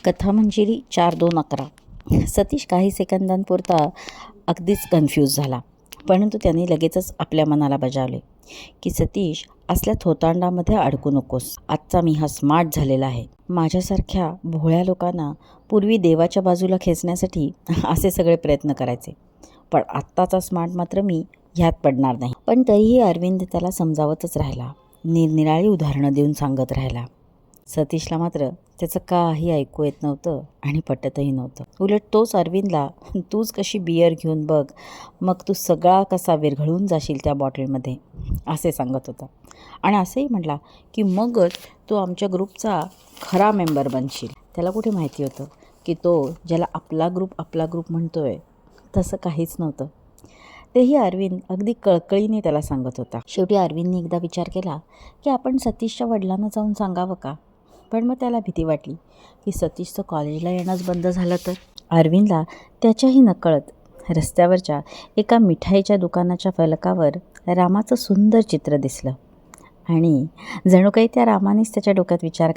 कथामंजिरी 4211. सतीश काही सेकंदांपुरता अगदीच कन्फ्यूज झाला, परंतु त्याने लगेचच आपल्या मनाला बजावले की सतीश, असल्या थोतांडामध्ये अडकू नकोस. आजचा मी हा स्मार्ट झालेला आहे. माझ्यासारख्या भोळ्या लोकांना पूर्वी देवाच्या बाजूला खेचण्यासाठी असे सगळे प्रयत्न करायचे, पण आत्ताचा स्मार्ट मात्र मी ह्यात पडणार नाही. पण तरीही अरविंद त्याला समजावतच राहिला, निरनिराळी उदाहरणं देऊन सांगत राहिला. सतीशला मात्र त्याचं काही ऐकू येत नव्हतं आणि पटतही नव्हतं. उलट तोच अरविंदला, तूच कशी बियर घेऊन बघ, मग तू सगळा कसा विरघळून जाशील त्या बॉटलमध्ये, असे सांगत होता. आणि असंही म्हटला की मगच तू आमच्या ग्रुपचा खरा मेंबर बनशील. त्याला कुठे माहिती होतं की तो ज्याला आपला ग्रुप म्हणतोय तसं काहीच नव्हतं. तेही अरविंद अगदी कळकळीने त्याला सांगत होता. शेवटी अरविंदने एकदा विचार केला की आपण सतीशच्या वडिलांना जाऊन सांगावं का, पण मग त्याला भीती वाटली की सतीशचं कॉलेजला येणंच बंद झालं तर. अरविंदला त्याच्याही नकळत रस्त्यावरच्या एका मिठाईच्या दुकानाच्या फलकावर रामाचं सुंदर चित्र दिसलं आणि जणू काही त्या रामानेच त्याच्या डोक्यात विचार